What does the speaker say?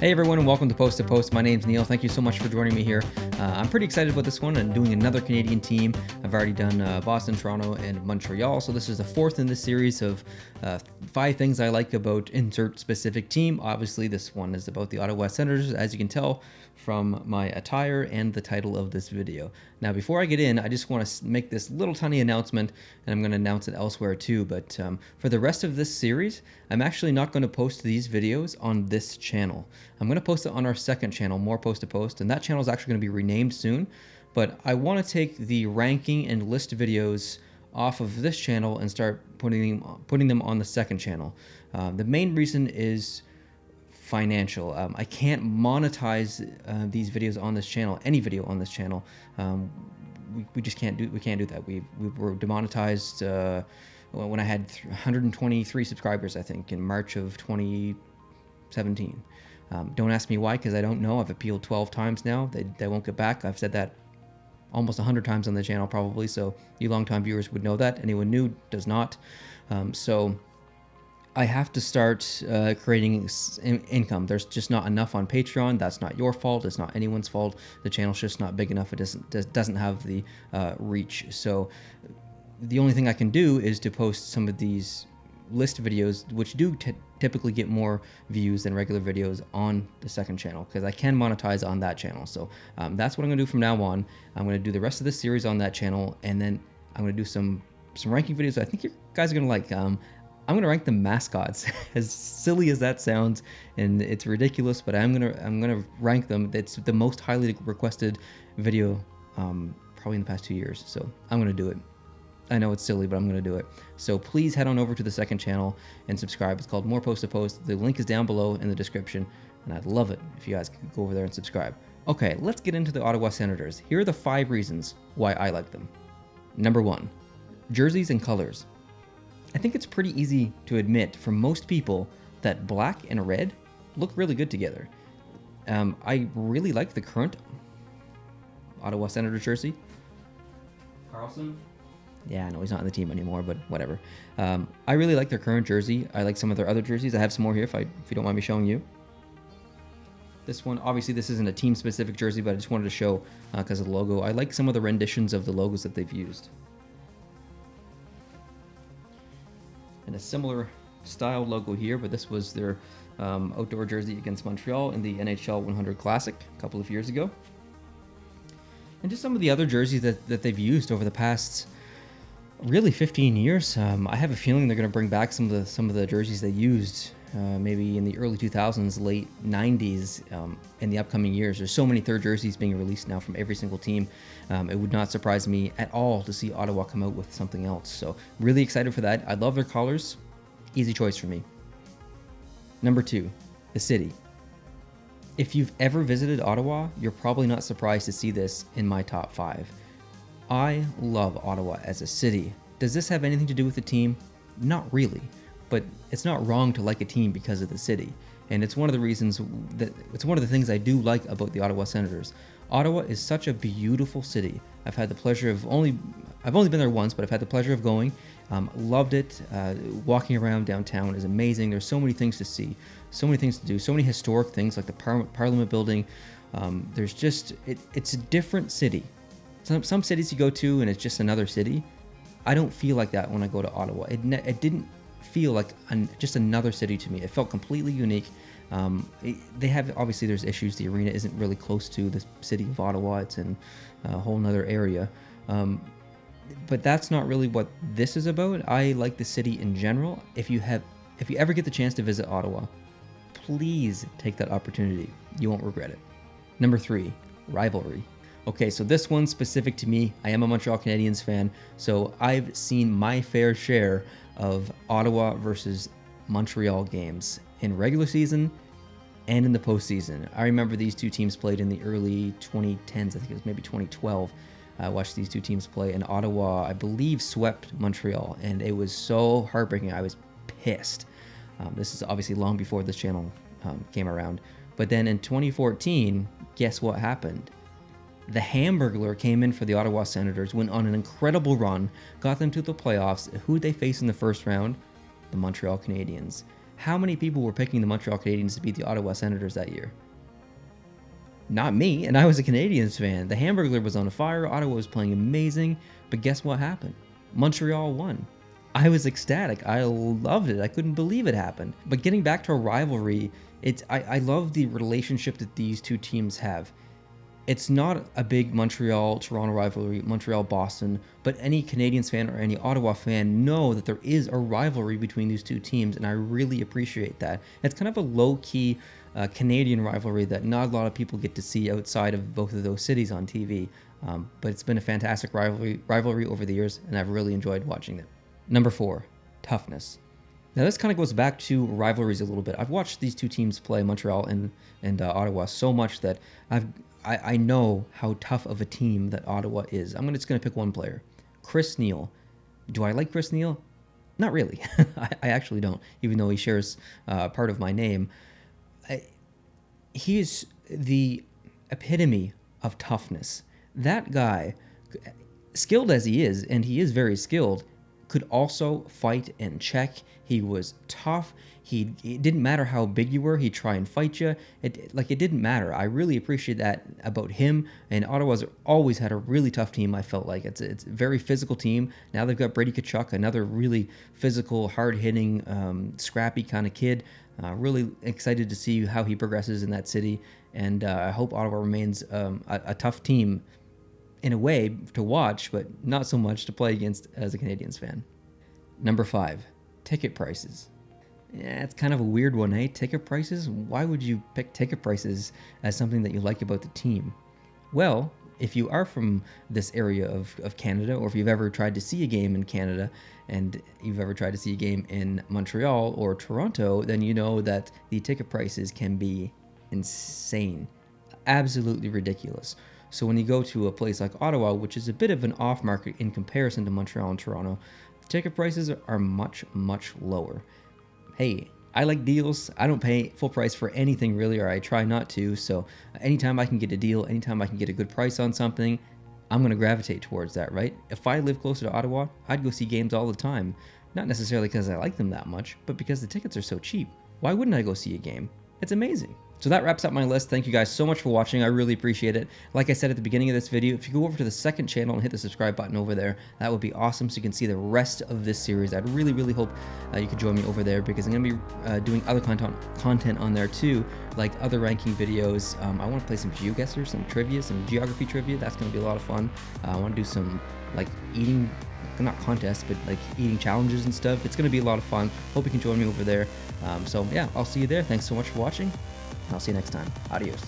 Hey everyone, and welcome to Post to Post. My name's Neil. Thank you so much for joining me here. I'm pretty excited about this one and doing another Canadian team. I've already done Boston, Toronto, and Montreal, so this is the fourth in this series of 5 things I like about insert specific team. Obviously, this one is about the Ottawa Senators, as you can tell from my attire and the title of this video. Now, before I get in, I just want to make this little tiny announcement, and I'm going to announce it elsewhere too, but for the rest of this series, I'm actually not going to post these videos on this channel. I'm going to post it on our second channel, More Post to Post, and that channel is actually going to be renamed soon, but I want to take the ranking and list videos off of this channel and start putting them on the second channel. The main reason is financial. I can't monetize these videos on this channel, any video on this channel. We just can't do that. We were demonetized when I had 123 subscribers, I think, in March of 2017. Don't ask me why, because I don't know. I've appealed 12 times now. They won't get back. I've said that almost 100 times on the channel probably, so you longtime viewers would know that. Anyone new does not. So I have to start creating income. There's just not enough on Patreon. That's not your fault. It's not anyone's fault. The channel's just not big enough. It doesn't have the reach. So the only thing I can do is to post some of these list videos, which do typically get more views than regular videos on the second channel, because I can monetize on that channel. So that's what I'm going to do from now on. I'm going to do the rest of this series on that channel, and then I'm going to do some ranking videos that I think you guys are going to like. I'm going to rank the mascots. As silly as that sounds, and it's ridiculous, but I'm gonna rank them. It's the most highly requested video probably in the past 2 years. So I'm going to do it. I know it's silly, but I'm going to do it. So please head on over to the second channel and subscribe. It's called More Post to Post. The link is down below in the description, and I'd love it if you guys could go over there and subscribe. Okay, let's get into the Ottawa Senators. Here are the 5 reasons why I like them. Number 1, jerseys and colors. I think it's pretty easy to admit for most people that black and red look really good together. I really like the current Ottawa Senator jersey. Carlson? Yeah, no, he's not on the team anymore, but whatever. I really like their current jersey. I like some of their other jerseys. I have some more here if you don't mind me showing you. This one, obviously this isn't a team-specific jersey, but I just wanted to show because of the logo. I like some of the renditions of the logos that they've used. And a similar style logo here, but this was their outdoor jersey against Montreal in the NHL 100 Classic a couple of years ago. And just some of the other jerseys that they've used over the past really 15 years. I have a feeling they're going to bring back some of the jerseys they used maybe in the early 2000s, late 90s in the upcoming years. There's so many third jerseys being released now from every single team. It would not surprise me at all to see Ottawa come out with something else. So really excited for that. I love their colors. Easy choice for me. Number 2, the city. If you've ever visited Ottawa, you're probably not surprised to see this in my top 5. I love Ottawa as a city. Does this have anything to do with the team? Not really, but it's not wrong to like a team because of the city. And it's one of the reasons it's one of the things I do like about the Ottawa Senators. Ottawa is such a beautiful city. I've had the pleasure of I've only been there once, but I've had the pleasure of going. Loved it. Walking around downtown is amazing. There's so many things to see, so many things to do, so many historic things like the Parliament building. There's just, it's a different city. Some cities you go to and it's just another city. I don't feel like that when I go to Ottawa. It didn't feel like just another city to me. It felt completely unique. They have, obviously there's issues. The arena isn't really close to the city of Ottawa. It's in a whole nother area. But that's not really what this is about. I like the city in general. If you ever get the chance to visit Ottawa, please take that opportunity. You won't regret it. Number 3, rivalry. Okay, so this one's specific to me. I am a Montreal Canadiens fan, so I've seen my fair share of Ottawa versus Montreal games in regular season and in the postseason. I remember these two teams played in the early 2010s. I think it was maybe 2012. I watched these two teams play, and Ottawa, I believe, swept Montreal, and it was so heartbreaking. I was pissed. This is obviously long before this channel came around. But then in 2014, guess what happened? The Hamburglar came in for the Ottawa Senators, went on an incredible run, got them to the playoffs. Who did they face in the first round? The Montreal Canadiens. How many people were picking the Montreal Canadiens to beat the Ottawa Senators that year? Not me, and I was a Canadiens fan. The Hamburglar was on fire, Ottawa was playing amazing, but guess what happened? Montreal won. I was ecstatic. I loved it. I couldn't believe it happened. But getting back to a rivalry, I love the relationship that these two teams have. It's not a big Montreal-Toronto rivalry, Montreal-Boston, but any Canadiens fan or any Ottawa fan know that there is a rivalry between these two teams, and I really appreciate that. It's kind of a low-key Canadian rivalry that not a lot of people get to see outside of both of those cities on TV, but it's been a fantastic rivalry over the years, and I've really enjoyed watching it. Number 4, toughness. Now this kind of goes back to rivalries a little bit. I've watched these two teams play, Montreal and Ottawa, so much that I know how tough of a team that Ottawa is. I'm just going to pick one player, Chris Neil. Do I like Chris Neil? Not really. I actually don't, even though he shares part of my name. He is the epitome of toughness. That guy, skilled as he is, and he is very skilled, could also fight and check. He was tough. It didn't matter how big you were. He'd try and fight you. It didn't matter. I really appreciate that about him. And Ottawa's always had a really tough team. I felt like it's a very physical team. Now they've got Brady Tkachuk, another really physical, hard-hitting, scrappy kind of kid. Really excited to see how he progresses in that city. And I hope Ottawa remains a tough team in a way to watch, but not so much to play against as a Canadiens fan. Number 5, ticket prices. Yeah, it's kind of a weird one, eh? Ticket prices? Why would you pick ticket prices as something that you like about the team? Well, if you are from this area of Canada, or if you've ever tried to see a game in Canada, and you've ever tried to see a game in Montreal or Toronto, then you know that the ticket prices can be insane. Absolutely ridiculous. So when you go to a place like Ottawa, which is a bit of an off-market in comparison to Montreal and Toronto, the ticket prices are much, much lower. Hey, I like deals. I don't pay full price for anything really, or I try not to. So anytime I can get a deal, anytime I can get a good price on something, I'm going to gravitate towards that, right? If I live closer to Ottawa, I'd go see games all the time. Not necessarily because I like them that much, but because the tickets are so cheap. Why wouldn't I go see a game? It's amazing. So that wraps up my list. Thank you guys so much for watching. I really appreciate it. Like I said at the beginning of this video, if you go over to the second channel and hit the subscribe button over there, that would be awesome, so you can see the rest of this series. I'd really, really hope you could join me over there, because I'm going to be doing other content on there too, like other ranking videos. I want to play some GeoGuessr, some trivia, some geography trivia. That's going to be a lot of fun. I want to do some like eating, not contests, but like eating challenges and stuff. It's going to be a lot of fun. Hope you can join me over there. So yeah, I'll see you there. Thanks so much for watching. I'll see you next time. Adios.